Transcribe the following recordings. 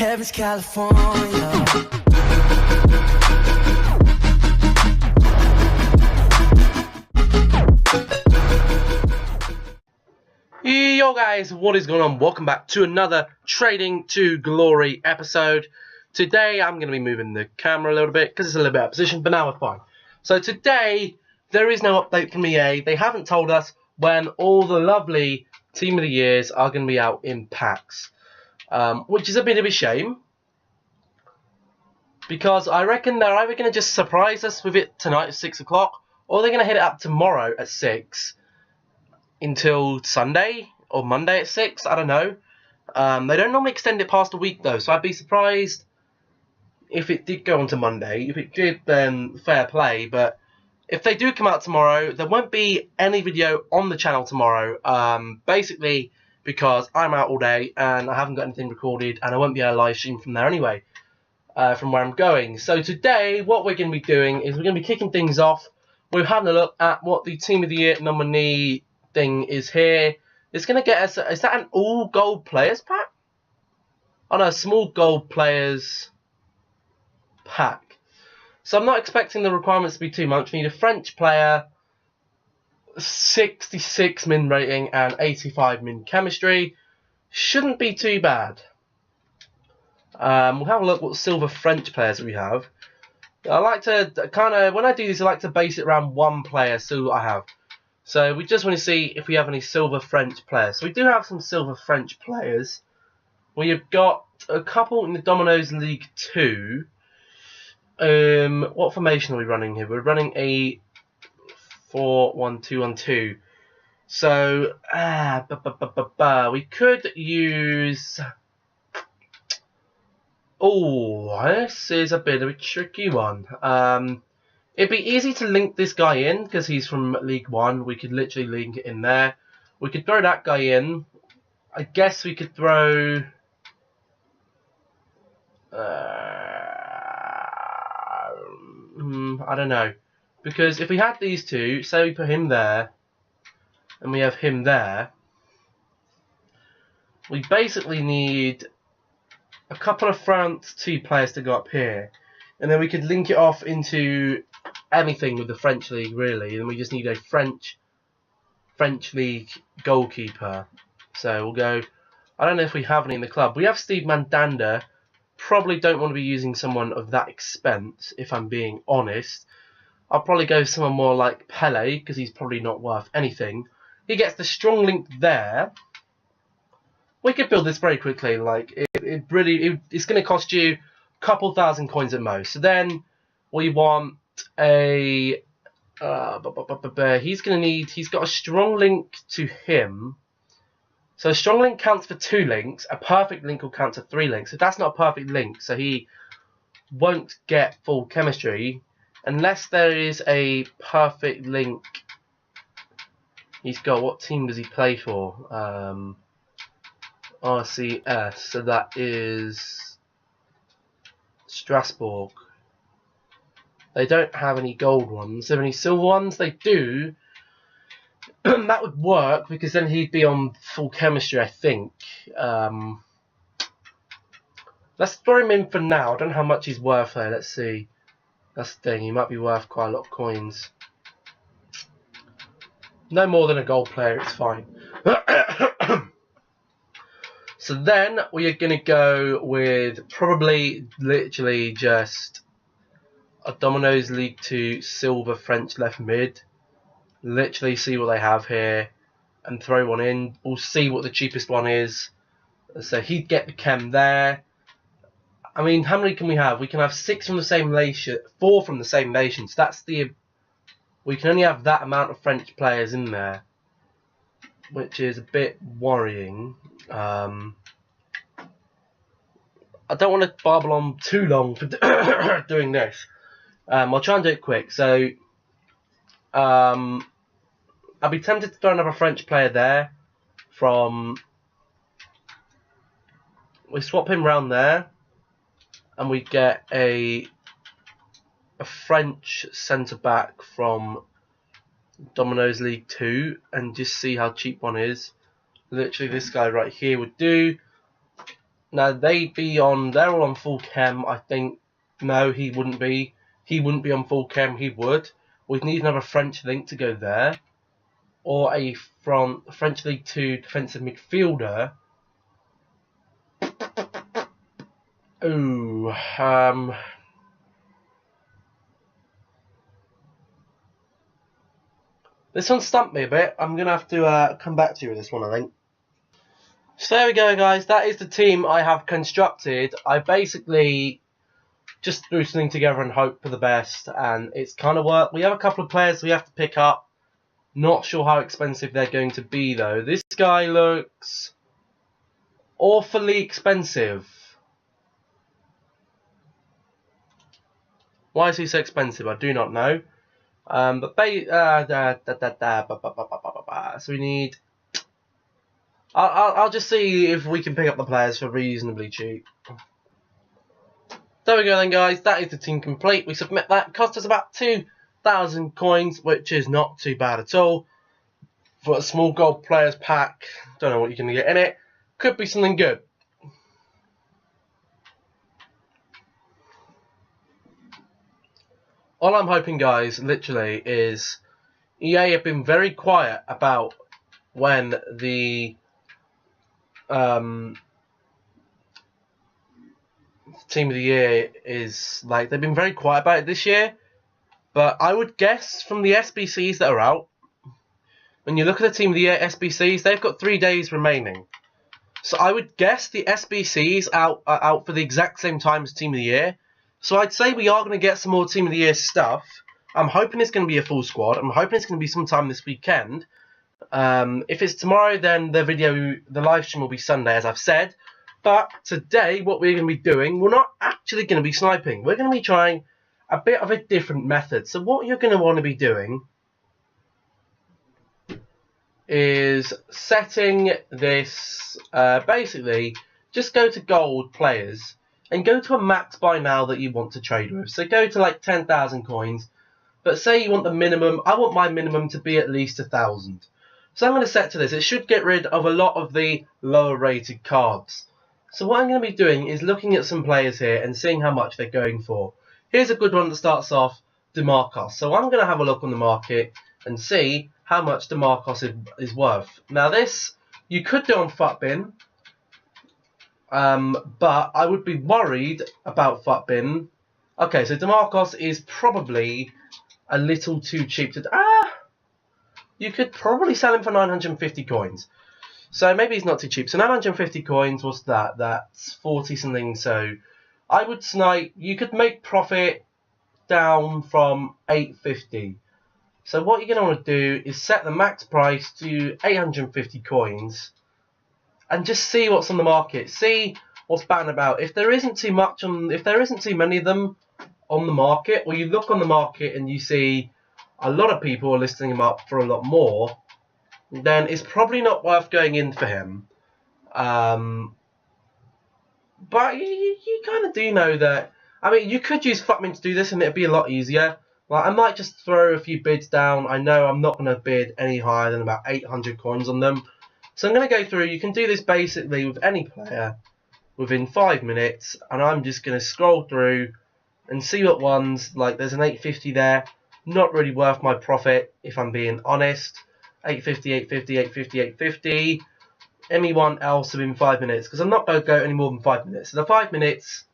Heaven's California. Yo guys, what is going on? Welcome back to another Trading to Glory episode. Today I'm going to be moving the camera a little bit because it's a little bit out of position, but now we're fine. So today there is no update from EA. They haven't told us when all the lovely Team of the Years are going to be out in packs, which is a bit of a shame because I reckon they're either going to just surprise us with it tonight at 6 o'clock or they're going to hit it up tomorrow at 6 until Sunday or Monday at 6, I don't know. They don't normally extend it past a week though, so I'd be surprised if it did go on to Monday. If it did, then fair play, but if they do come out tomorrow, there won't be any video on the channel tomorrow, basically because I'm out all day and I haven't got anything recorded and I won't be able to live stream from there anyway, from where I'm going. So today, what we're going to be doing is we're going to be kicking things off. We're having a look at what the Team of the Year nominee thing is here. It's going to get us, is that an all gold players pack? Oh no, small gold players pack. So I'm not expecting the requirements to be too much. We need a French player, 66 min rating and 85 min chemistry. Shouldn't be too bad. We'll have a look what silver French players we have. I like to kind of, when I do this, I like to base it around one player, see what I have. So we just want to see if we have any silver French players. So we do have some silver French players. We've got a couple in the Dominoes League 2. What formation are we running here? We're running a 4-1-2-1-2. So we could use. Oh, this is a bit of a tricky one. It'd be easy to link this guy in because he's from League 1. We could literally link it in there. We could throw that guy in. I guess we could throw. I don't know. Because if we had these two, say we put him there, and we have him there, we basically need a couple of France 2 players to go up here. And then we could link it off into anything with the French League, really. And we just need a French League goalkeeper. So we'll go. I don't know if we have any in the club. We have Steve Mandanda. Probably don't want to be using someone of that expense, if I'm being honest. I'll probably go someone more like Pele, because he's probably not worth anything. He gets the strong link there. We could build this very quickly. Like it's going to cost you a couple thousand coins at most. So then we want a. He's got a strong link to him. So a strong link counts for 2 links. A perfect link will count for 3 links. So that's not a perfect link. So he won't get full chemistry unless there is a perfect link. He's got, what team does he play for? RCS. So that is Strasbourg. They don't have any gold ones. There are any silver ones? They do. That would work because then he'd be on full chemistry, I think. Let's throw him in for now. I don't know how much he's worth there. Let's see. That's the thing. He might be worth quite a lot of coins. No more than a gold player. It's fine. So then we are going to go with probably literally just a Dominoes League 2 silver French left mid. Literally see what they have here and throw one in. We'll see what the cheapest one is. So he'd get the chem there. I mean, how many can we have? We can have 6 from the same nation, 4 from the same nation. So that's the. We can only have that amount of French players in there, which is a bit worrying. I don't want to babble on too long for doing this. I'll try and do it quick. So. I'd be tempted to throw another French player there. We swap him round there, and we get a French centre back from Dominoes League 2, and just see how cheap one is. Literally, this guy right here would do. Now they'd be on. They're all on full chem, I think. No, he wouldn't be. He wouldn't be on full chem. He would. We'd need another French link to go there, or a French League 2 defensive midfielder. Ooh, this one stumped me a bit. I'm gonna have to come back to you with this one, I think. So there we go, guys. That is the team I have constructed. I basically just threw something together and hope for the best, and it's kind of worked. We have a couple of players we have to pick up. Not sure how expensive they're going to be, though. This guy looks awfully expensive. Why is he so expensive? I do not know. So we need. I'll just see if we can pick up the players for reasonably cheap. There we go then, guys. That is the team complete. We submit that. It cost us about 2,000 coins, which is not too bad at all. For a small gold players pack, don't know what you're going to get in it. Could be something good. All I'm hoping, guys, literally, is EA have been very quiet about when the Team of the Year is like. They've been very quiet about it this year, but I would guess from the SBCs that are out, when you look at the Team of the Year SBCs, they've got 3 days remaining. So I would guess the SBCs are out for the exact same time as Team of the Year. So I'd say we are going to get some more Team of the Year stuff. I'm hoping it's going to be a full squad. I'm hoping it's going to be sometime this weekend. If it's tomorrow, then the live stream will be Sunday, as I've said. But today, what we're going to be doing, we're not actually going to be sniping. We're going to be trying a bit of a different method. So what you're going to want to be doing is setting this, basically, just go to gold players and go to a max buy now that you want to trade with. So go to like 10,000 coins, but say you want the minimum. I want my minimum to be at least 1,000. So I'm going to set to this. It should get rid of a lot of the lower rated cards. So what I'm going to be doing is looking at some players here and seeing how much they're going for. Here's a good one that starts off, DeMarcos. So I'm going to have a look on the market and see how much DeMarcos is worth. Now this, you could do on FUTBin, but I would be worried about FUTBin. Okay, so DeMarcos is probably a little too cheap to... You could probably sell him for 950 coins. So maybe he's not too cheap. So 950 coins, what's that? That's 40 something. So I would snipe. You could make profit down from 850. So what you're going to want to do is set the max price to 850 coins and just see what's on the market. See what's batting about. If there isn't too much on, if there isn't too many of them on the market, or you look on the market and you see a lot of people are listing him up for a lot more, then it's probably not worth going in for him. But you kind of do know that. I mean, you could use FUTBin to do this and it'd be a lot easier. Like, I might just throw a few bids down. I know I'm not going to bid any higher than about 800 coins on them. So I'm going to go through. You can do this basically with any player within 5 minutes. And I'm just going to scroll through and see what ones. Like, there's an 850 there. Not really worth my profit, if I'm being honest. 850, 850, 850, 850. Anyone else within 5 minutes? Because I'm not going to go any more than 5 minutes. So the 5 minutes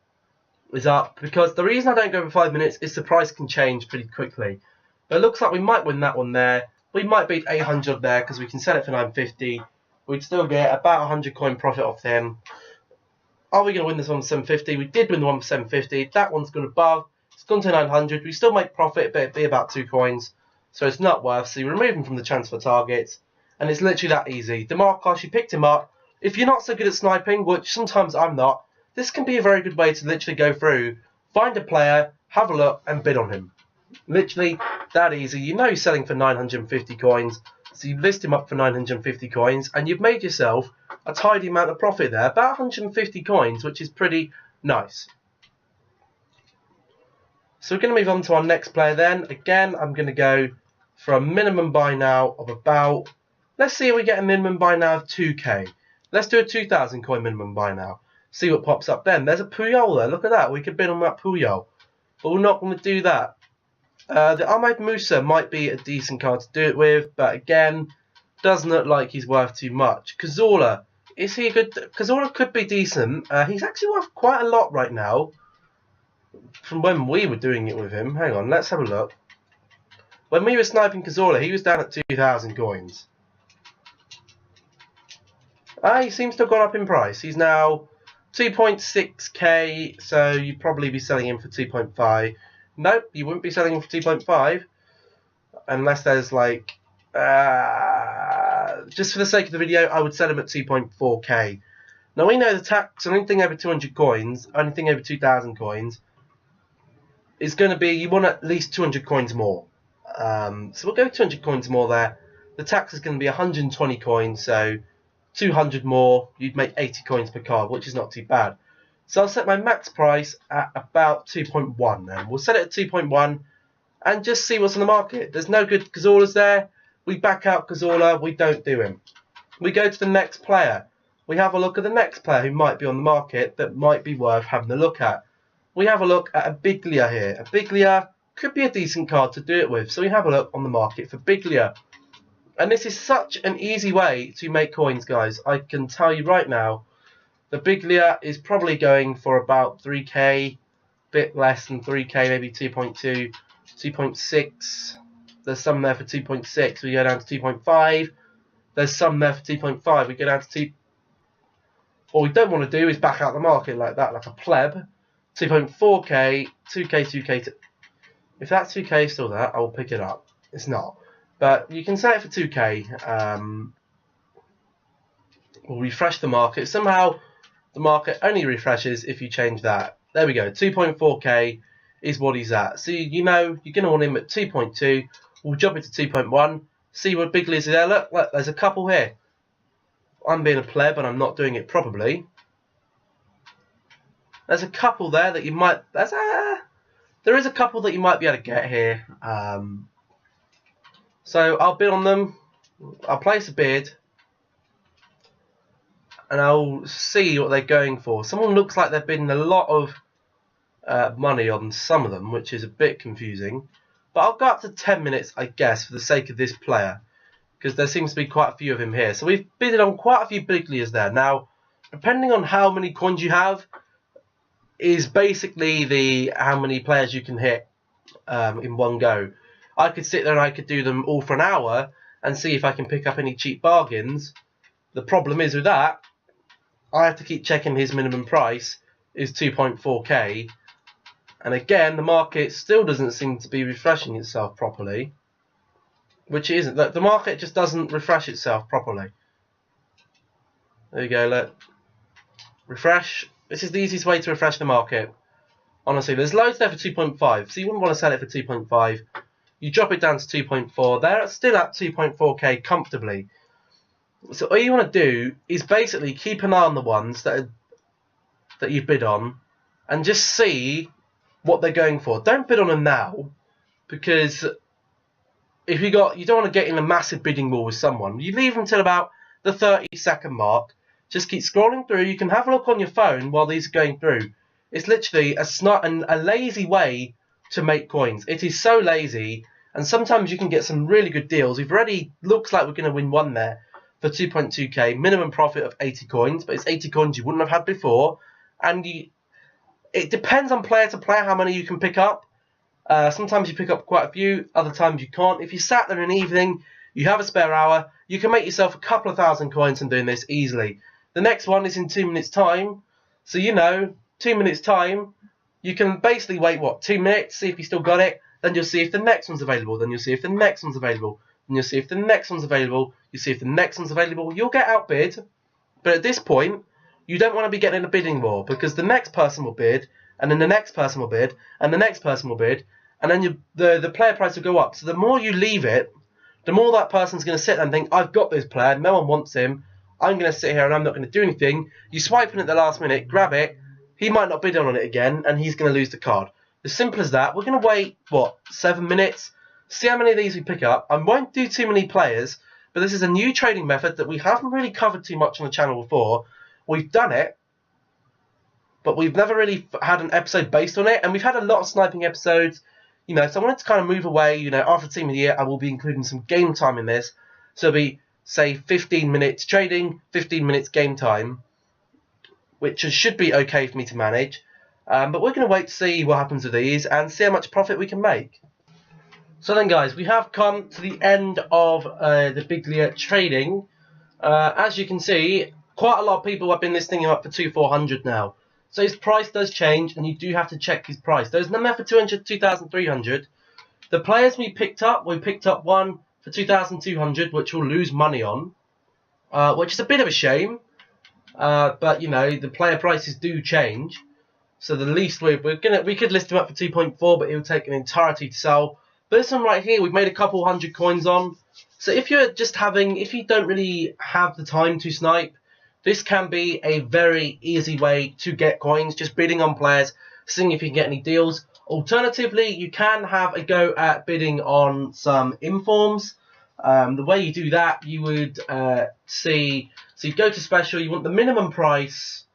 is up. Because the reason I don't go for 5 minutes is the price can change pretty quickly. But it looks like we might win that one there. We might beat 800 there because we can sell it for 950. We'd still get about 100 coin profit off them. Are we going to win this one for 750? We did win the one for 750. That one's gone above. It's gone to 900. We still make profit, but it'd be about 2 coins. So it's not worth. So you remove him from the transfer targets. And it's literally that easy. DeMarcos, you picked him up. If you're not so good at sniping, which sometimes I'm not, this can be a very good way to literally go through, find a player, have a look, and bid on him. Literally that easy. You know he's selling for 950 coins. So you list him up for 950 coins. And you've made yourself a tidy amount of profit there. About 150 coins, which is pretty nice. So we're going to move on to our next player then. Again, I'm going to go for a minimum buy now of about... Let's see if we get a minimum buy now of 2k. Let's do a 2,000 coin minimum buy now. See what pops up then. There's a Puyol there. Look at that. We could bid on that Puyol. But we're not going to do that. The Ahmed Musa might be a decent card to do it with, but again, doesn't look like he's worth too much. Cazorla, is he a good? Cazorla could be decent. He's actually worth quite a lot right now from when we were doing it with him. Hang on, let's have a look. When we were sniping Cazorla, he was down at 2,000 coins. He seems to have gone up in price. He's now 2.6k, so you'd probably be selling him for 2.5. Nope, you wouldn't be selling him for 2.5 unless there's like, just for the sake of the video, I would sell him at 2.4k. Now we know the tax on anything over 200 coins, anything over 2,000 coins, is going to be, you want at least 200 coins more. So we'll go 200 coins more there. The tax is going to be 120 coins, so 200 more, you'd make 80 coins per card, which is not too bad. So I'll set my max price at about 2.1 then. We'll set it at 2.1 and just see what's on the market. There's no good Cazorlas there. We back out Cazorla, we don't do him. We go to the next player. We have a look at the next player who might be on the market that might be worth having a look at. We have a look at a Biglia here. A Biglia could be a decent card to do it with. So we have a look on the market for Biglia. And this is such an easy way to make coins, guys. I can tell you right now, the Biglia is probably going for about 3k, bit less than 3k, maybe 2.2, 2.6. There's some there for 2.6, we go down to 2.5. There's some there for 2.5, we go down to 2. What we don't want to do is back out the market like that, like a pleb. 2.4k, 2k, 2k. If that 2k is still there, I will pick it up. It's not. But you can set it for 2k. We'll refresh the market. Somehow the market only refreshes if you change that. There we go. 2.4k is what he's at. So you know you're going to want him at 2.2. We'll jump into 2.1. See what Biglia is there. Look, there's a couple here. I'm being a pleb and I'm not doing it properly. There's a couple there that you might. There is a couple that you might be able to get here. So I'll bid on them. I'll place a bid. And I'll see what they're going for. Someone looks like they're bidding a lot of money on some of them, which is a bit confusing. But I'll go up to 10 minutes, I guess, for the sake of this player. Because there seems to be quite a few of him here. So we've bidded on quite a few Biglias there. Now, depending on how many coins you have, is basically how many players you can hit in one go. I could sit there and I could do them all for an hour and see if I can pick up any cheap bargains. The problem is with that, I have to keep checking his minimum price is 2.4k. And again, the market still doesn't seem to be refreshing itself properly. Which it isn't. The market just doesn't refresh itself properly. There you go, look. Refresh. This is the easiest way to refresh the market. Honestly, there's loads there for 2.5. So you wouldn't want to sell it for 2.5. You drop it down to 2.4. They're still at 2.4k comfortably. So all you want to do is basically keep an eye on the ones that you bid on and just see what they're going for. Don't bid on them now, because if you don't want to get in a massive bidding war with someone. You leave them until about the 30-second mark. Just keep scrolling through. You can have a look on your phone while these are going through. It's literally a lazy way to make coins. It is so lazy, and sometimes you can get some really good deals. We've already looks like we're going to win one there for 2.2k, minimum profit of 80 coins, but it's 80 coins you wouldn't have had before. And it depends on player to player how many you can pick up. Sometimes you pick up quite a few, other times you can't. If you sat there in an evening, you have a spare hour, you can make yourself a couple of thousand coins from doing this easily. The next one is in 2 minutes time, so you know, 2 minutes time, you can basically wait, 2 minutes, see if you still got it, then you'll see if the next one's available, then you'll see if the next one's available, then you'll see if the next one's available, you see if the next one's available. You'll get outbid, but at this point, you don't want to be getting in a bidding war, because the next person will bid, and then the next person will bid, and the next person will bid, and then the player price will go up. So the more you leave it, the more that person's going to sit there and think, I've got this player, no one wants him, I'm going to sit here and I'm not going to do anything. You swipe in at the last minute, grab it, he might not bid on it again, and he's going to lose the card. As simple as that. We're going to wait, 7 minutes, see how many of these we pick up. I won't do too many players, but this is a new trading method that we haven't really covered too much on the channel before. We've done it, but we've never really had an episode based on it, and we've had a lot of sniping episodes, you know, so I wanted to kind of move away. You know, after Team of the Year, I will be including some game time in this, so it'll be, say, 15 minutes trading, 15 minutes game time, which should be okay for me to manage, but we're going to wait to see what happens with these and see how much profit we can make. So then, guys, we have come to the end of the Biglia trading. As you can see, quite a lot of people have been listing him up for 2,400 now. So his price does change, and you do have to check his price. There's none there for 2,300. The players we picked up one for 2,200, which we'll lose money on, which is a bit of a shame. But you know, the player prices do change. So the least we could list him up for 2.4, but it will take an entirety to sell. But this one right here, we've made a couple hundred coins on. So if you don't really have the time to snipe, this can be a very easy way to get coins, just bidding on players, seeing if you can get any deals. Alternatively, you can have a go at bidding on some informs. The way you do that, you would see, so you go to special, you want the minimum price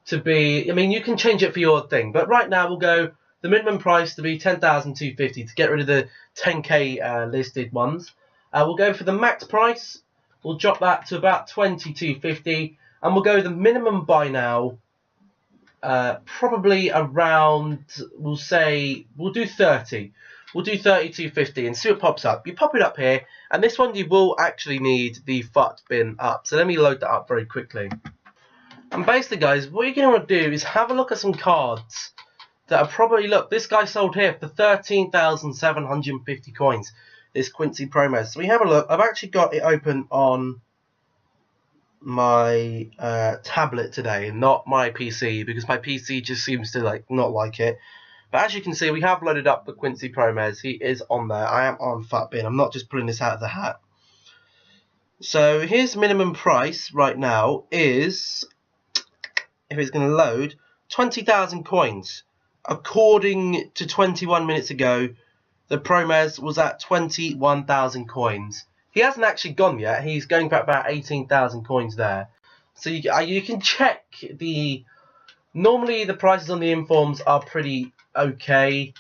to be, I mean, you can change it for your thing, but right now we'll go the minimum price to be 10,250 to get rid of the 10k listed ones. We'll go for the max price. We'll drop that to about 22.50, and we'll go the minimum buy now. Probably around, we'll do 30. We'll do 32.50 and see what pops up. You pop it up here, and this one you will actually need the FUT bin up. So let me load that up very quickly. And basically, guys, what you're going to want to do is have a look at some cards that are probably, look, this guy sold here for 13,750 coins. This Quincy Promos. So we have a look. I've actually got it open on my tablet today, not my PC, because my PC just seems to not like it. But as you can see, we have loaded up the Quincy Promos. He is on there. I am on FUTBin. I'm not just pulling this out of the hat. So his minimum price right now is, if it's going to load, 20,000 coins. According to 21 minutes ago, the Promos was at 21,000 coins. He hasn't actually gone yet. He's going for about 18,000 coins there. So you can check normally the prices on the informs are pretty okay.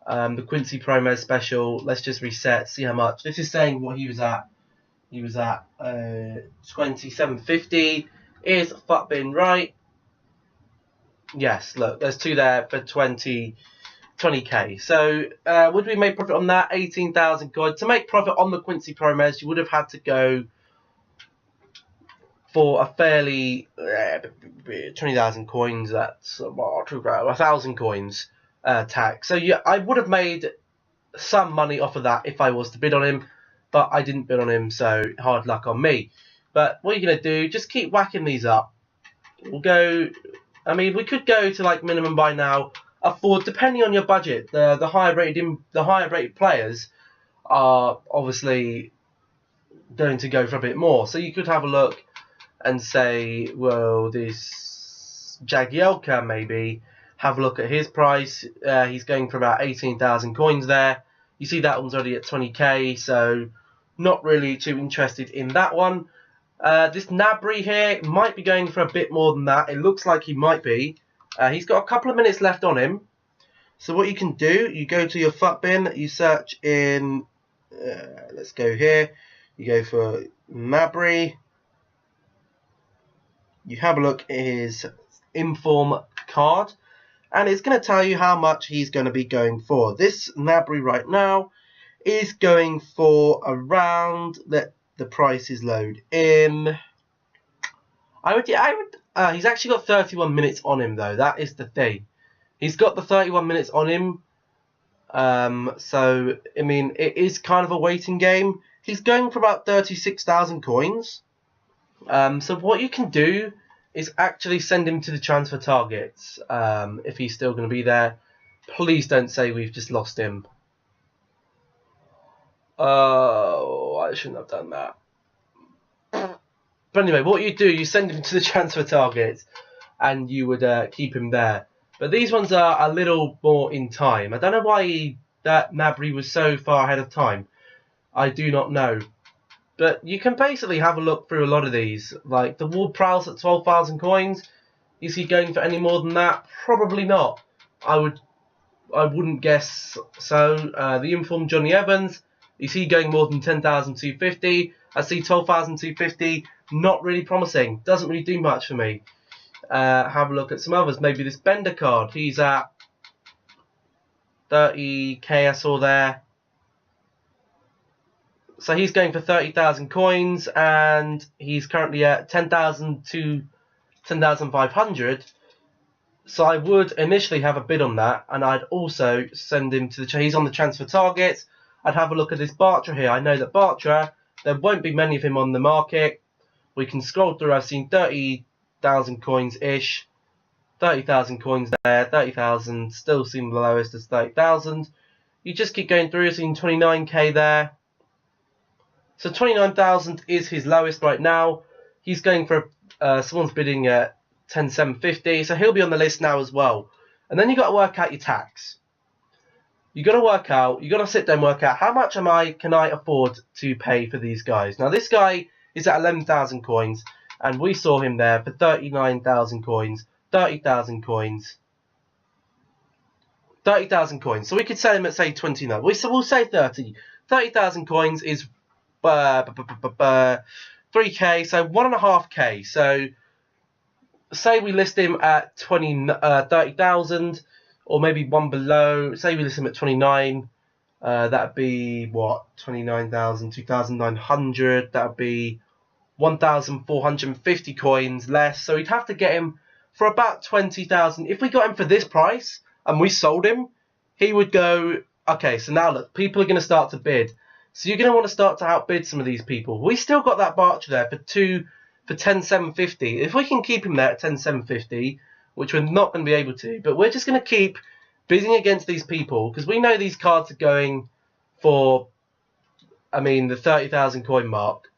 The Quincy Promos special, let's just reset, see how much. This is saying what he was at. He was at 27.50. Is FUTBin right? Yes, look, there's two there for 20k. So would we make profit on that? 18,000 coins. To make profit on the Quincy Promos, you would have had to go for a fairly 20,000 coins. That's 1,000 coins tax. So yeah, I would have made some money off of that if I was to bid on him, but I didn't bid on him, so hard luck on me. But what you're gonna do, just keep whacking these up. We'll go. I mean, we could go to minimum buy now. Afford, depending on your budget, the higher rated players are obviously going to go for a bit more. So you could have a look and say, well, this Jagielka maybe, have a look at his price. He's going for about 18,000 coins there. You see that one's already at 20k, so not really too interested in that one. This Nabry here might be going for a bit more than that. It looks like he might be. He's got a couple of minutes left on him. So what you can do, you go to your FUTBin, you search in, let's go here, you go for Nabry. You have a look at his inform card, and it's going to tell you how much he's going to be going for. This Nabry right now is going for around, let the prices load in. He's actually got 31 minutes on him though. That is the thing. He's got the 31 minutes on him. So I mean, it is kind of a waiting game. He's going for about 36,000 coins. So what you can do is actually send him to the transfer targets if he's still going to be there. Please don't say we've just lost him. Oh, I shouldn't have done that. But anyway, what you do, you send him to the transfer targets and you would keep him there. But these ones are a little more in time. I don't know why that Nabry was so far ahead of time. I do not know. But you can basically have a look through a lot of these. Like the Ward Prowls at 12,000 coins. Is he going for any more than that? Probably not. I wouldn't guess so. The informed Johnny Evans, is he going more than 10,250? I see 12,250. Not really promising. Doesn't really do much for me. Have a look at some others. Maybe this Bender card. He's at 30k. I saw there. So he's going for 30,000 coins, and he's currently at 10,000 to 10,500. So I would initially have a bid on that, and I'd also send him to the... He's on the transfer targets. I'd have a look at this Bartra here. I know that Bartra, there won't be many of him on the market. We can scroll through. I've seen 30,000 coins-ish. 30,000 coins there. 30,000 still seem the lowest as 30,000. You just keep going through. I've seen 29k there. So 29,000 is his lowest right now. He's going for... someone's bidding at 10,750, so he'll be on the list now as well. And then you got to work out your tax. You got to sit down and work out how much can I afford to pay for these guys. Now this guy is at 11,000 coins, and we saw him there for 39,000 coins, 30,000 coins, 30,000 coins. So we could sell him at say 29. We'll say 30. 30,000 coins is 3k, so 1.5k. So say we list him at 30,000, or maybe one below. Say we list him at 29. That'd be what? 29,000, 2,900. That'd be 1,450 coins less. So we'd have to get him for about 20,000. If we got him for this price and we sold him, he would go. Okay, so now look, people are going to start to bid. So you're going to want to start to outbid some of these people. We still got that Barcher there for 10,750. If we can keep him there at 10,750, which we're not going to be able to, but we're just going to keep bidding against these people, because we know these cards are going for, the 30,000 coin mark.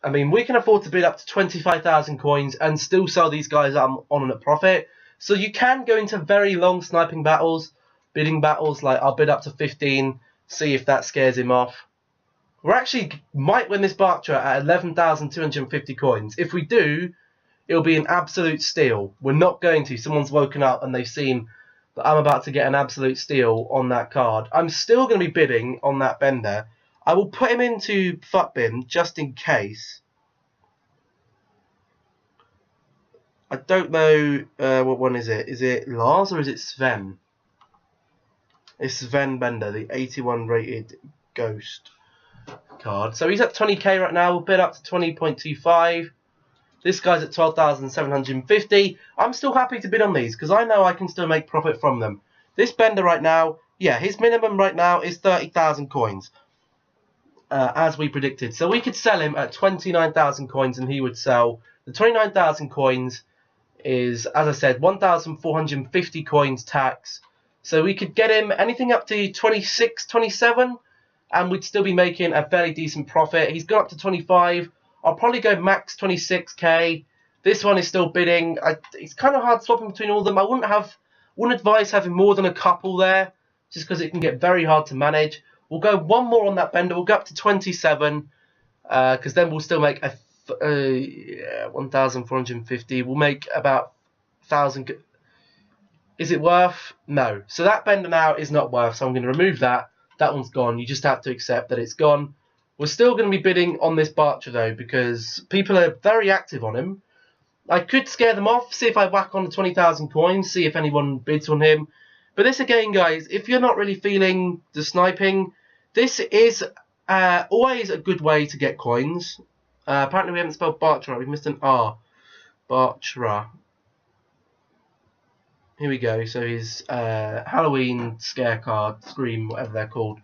We can afford to bid up to 25,000 coins and still sell these guys on a profit. So you can go into very long sniping battles, bidding battles, like I'll bid up to 15, see if that scares him off. We actually might win this Barcher at 11,250 coins. If we do, it'll be an absolute steal. We're not going to. Someone's woken up and they've seen that I'm about to get an absolute steal on that card. I'm still going to be bidding on that Bender. I will put him into Futbin just in case. I don't know what one is it. Is it Lars or is it Sven? It's Sven Bender, the 81 rated Ghost card. So he's at 20k right now. We'll bid up to 20.25. This guy's at 12,750. I'm still happy to bid on these because I know I can still make profit from them. This Bender right now, yeah, his minimum right now is 30,000 coins, as we predicted. So we could sell him at 29,000 coins and he would sell. The 29,000 coins is, as I said, 1,450 coins tax. So we could get him anything up to 26, 27, and we'd still be making a fairly decent profit. He's gone up to 25. I'll probably go max 26k. This one is still bidding. It's kind of hard swapping between all of them. I wouldn't advise having more than a couple there, just because it can get very hard to manage. We'll go one more on that Bender. We'll go up to 27, because then we'll still make 1,450. We'll make about 1,000. Is it worth? No. So that Bender now is not worth, so I'm going to remove that. That one's gone. You just have to accept that it's gone. We're still going to be bidding on this Barcher though, because people are very active on him. I could scare them off, see if I whack on the 20,000 coins, see if anyone bids on him. But this again, guys, if you're not really feeling the sniping, this is always a good way to get coins. Apparently we haven't spelled Barcher right. We've missed an R. Barcher. Here we go. So his Halloween scare card, Scream, whatever they're called.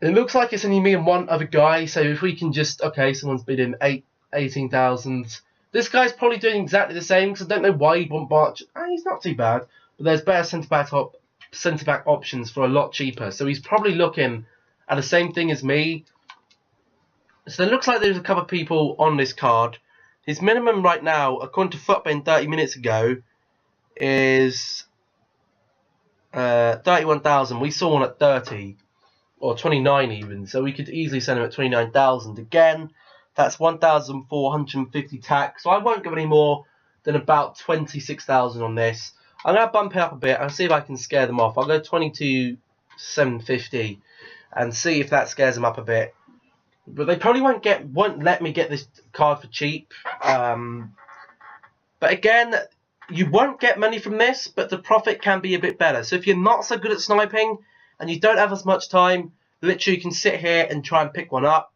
It looks like it's only me and one other guy. So if we can just... Okay, someone's bidding 18,000. This guy's probably doing exactly the same, because I don't know why he'd want Barcher. He's not too bad. But there's better centre-back options for a lot cheaper. So he's probably looking at the same thing as me. So it looks like there's a couple of people on this card. His minimum right now, according to Futbin 30 minutes ago, is 31,000. We saw one at 30 or 29 even, so we could easily send him at 29,000 again. That's 1,450 tax. So I won't go any more than about 26,000 on this. I'm going to bump it up a bit and see if I can scare them off. I'll go 22,750 and see if that scares them up a bit. But they probably won't let me get this card for cheap. But again, you won't get money from this, but the profit can be a bit better. So if you're not so good at sniping and you don't have as much time, literally you can sit here and try and pick one up.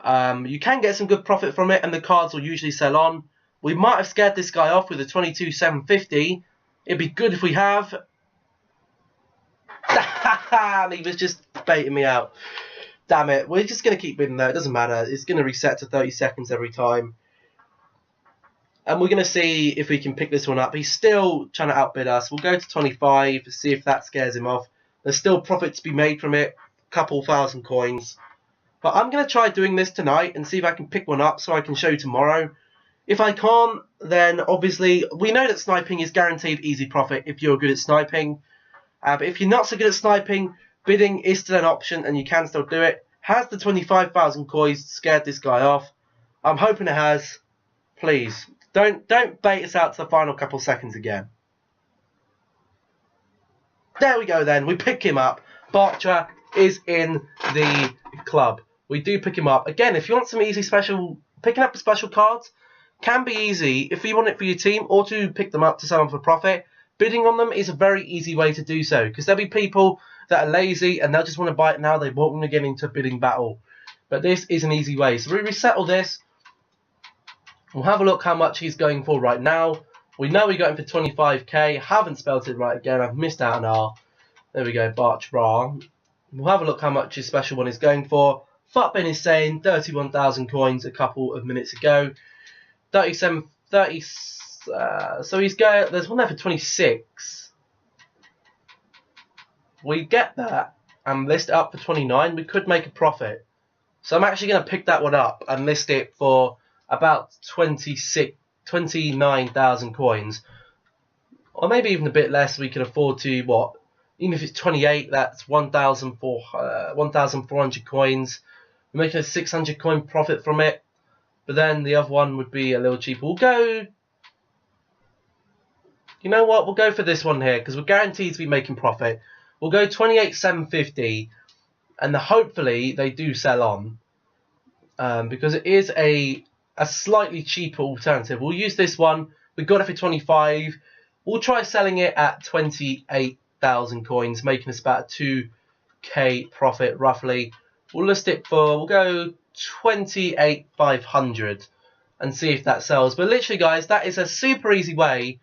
You can get some good profit from it, and the cards will usually sell on. We might have scared this guy off with a 22,750. It'd be good if we have. He was just baiting me out. Damn it. We're just going to keep bidding there. It doesn't matter. It's going to reset to 30 seconds every time. And we're going to see if we can pick this one up. He's still trying to outbid us. We'll go to 25, see if that scares him off. There's still profit to be made from it. A couple thousand coins. But I'm going to try doing this tonight and see if I can pick one up so I can show tomorrow. If I can't, then obviously we know that sniping is guaranteed easy profit if you're good at sniping. But if you're not so good at sniping, bidding is still an option and you can still do it. Has the 25,000 coins scared this guy off? I'm hoping it has. Please, don't bait us out to the final couple seconds again. There we go then. We pick him up. Bartra is in the club. We do pick him up. Again, if you want some easy special, picking up the special cards can be easy if you want it for your team or to pick them up to sell them for profit. Bidding on them is a very easy way to do so because there'll be people that are lazy and they'll just want to buy it now. They won't want to get into a bidding battle. But this is an easy way. So we resettle this. We'll have a look how much he's going for right now. We know we got him for 25k. Haven't spelled it right again. I've missed out an R. There we go, Bartra. We'll have a look how much his special one is going for. Futbin is saying 31,000 coins a couple of minutes ago. 30, so he's going, there's one there for 26. We get that and list it up for 29. We could make a profit. So I'm actually going to pick that one up and list it for about 29,000 coins. Or maybe even a bit less. We can afford to, what? Even if it's 28, that's 1,400 coins. We're making a 600 coin profit from it. But then the other one would be a little cheaper. We'll go... You know what? We'll go for this one here because we're guaranteed to be making profit. We'll go 28,750 and hopefully they do sell on because it is a slightly cheaper alternative. We'll use this one. We got it for 25. We'll try selling it at 28,000 coins, making us about a 2k profit roughly. We'll list it for, we'll go 28,500 and see if that sells. But literally, guys, that is a super easy way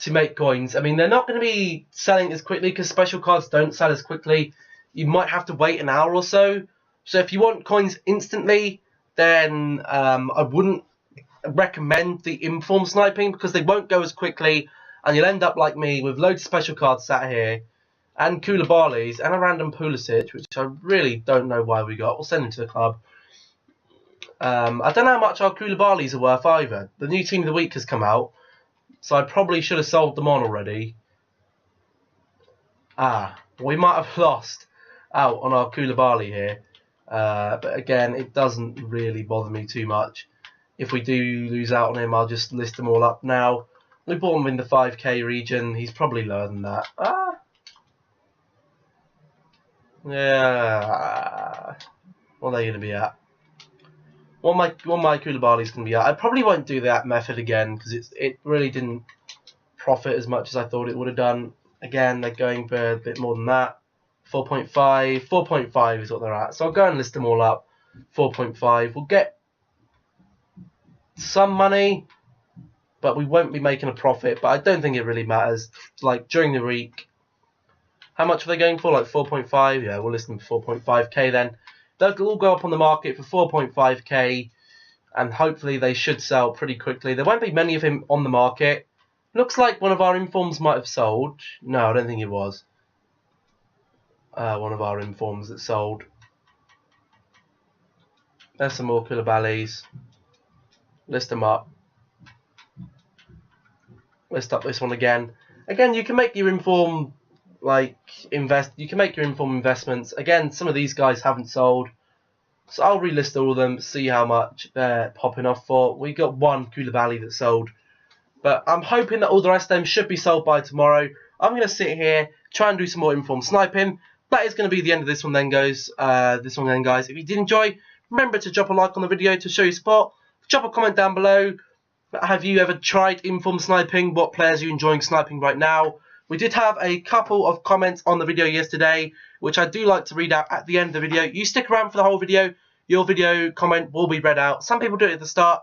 to make coins. I mean, they're not going to be selling as quickly because special cards don't sell as quickly. You might have to wait an hour or so. So if you want coins instantly, then I wouldn't recommend the inform sniping because they won't go as quickly and you'll end up like me with loads of special cards sat here and Koulibaly's and a random Pulisic, which I really don't know why we got. We'll send him to the club. I don't know how much our Koulibaly's are worth either. The new team of the week has come out, so I probably should have sold them on already. We might have lost out on our Koulibaly here. But again, it doesn't really bother me too much. If we do lose out on him, I'll just list them all up now. We bought him in the 5k region. He's probably lower than that. Yeah. What are they going to be at? What my Koulibaly's going to be at? I probably won't do that method again because it really didn't profit as much as I thought it would have done. Again, they're going for a bit more than that. 4.5. 4.5 is what they're at. So I'll go and list them all up. 4.5. We'll get some money, but we won't be making a profit. But I don't think it really matters. Like during the week, how much are they going for? Like 4.5? Yeah, we'll list them for 4.5k then. They'll all go up on the market for 4.5k, and hopefully they should sell pretty quickly. There won't be many of him on the market. Looks like one of our informs might have sold. No, I don't think it was. One of our informs that sold. There's some more Koulibalys. List them up. List up this one again. Again, you can make your inform You can make your inform investments. Again, some of these guys haven't sold. So I'll relist all of them, see how much they're popping off for. We got one Koulibaly that sold, but I'm hoping that all the rest of them should be sold by tomorrow. I'm going to sit here, try and do some more informed sniping. That is going to be the end of this one then, guys. If you did enjoy, remember to drop a like on the video to show your support. Drop a comment down below. Have you ever tried informed sniping? What players are you enjoying sniping right now? We did have a couple of comments on the video yesterday, which I do like to read out at the end of the video. You stick around for the whole video. Your video comment will be read out. Some people do it at the start.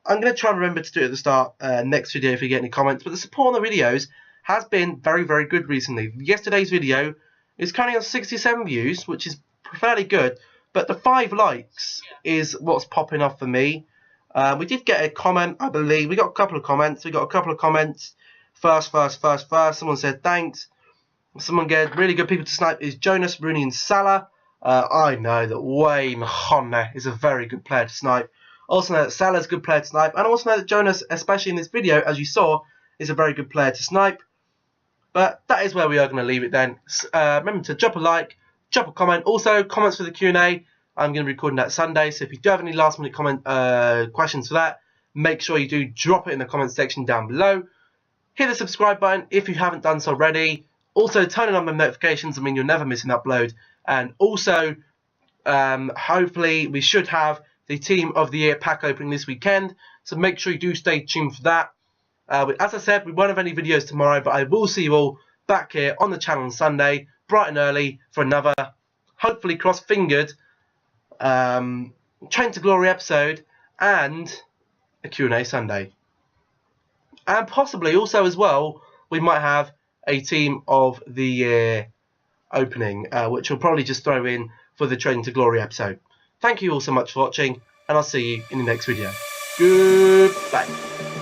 I'm going to try and remember to do it at the start next video if you get any comments. But the support on the videos has been very, very good recently. Yesterday's video is currently on 67 views, which is fairly good. But the 5 likes is what's popping off for me. We did get a comment, I believe. We got a couple of comments. First. Someone said thanks. Someone get really good people to snipe is Jonas, Rooney and Salah. I know that Wayne Honne is a very good player to snipe. Also know that Salah's a good player to snipe. And I also know that Jonas, especially in this video, as you saw, is a very good player to snipe. But that is where we are going to leave it then. Remember to drop a like, drop a comment. Also, comments for the Q&A. I'm going to be recording that Sunday. So if you do have any last minute questions for that, make sure you do drop it in the comment section down below. Hit the subscribe button if you haven't done so already. Also, turning on the notifications. I mean, you'll never miss an upload. And also, hopefully, we should have the Team of the Year pack opening this weekend. So make sure you do stay tuned for that. As I said, we won't have any videos tomorrow, but I will see you all back here on the channel on Sunday, bright and early, for another, hopefully cross-fingered, Train to Glory episode and a Q&A Sunday. And possibly also as well, we might have a Team of the Year opening, which we'll probably just throw in for the Train to Glory episode. Thank you all so much for watching, and I'll see you in the next video. Goodbye.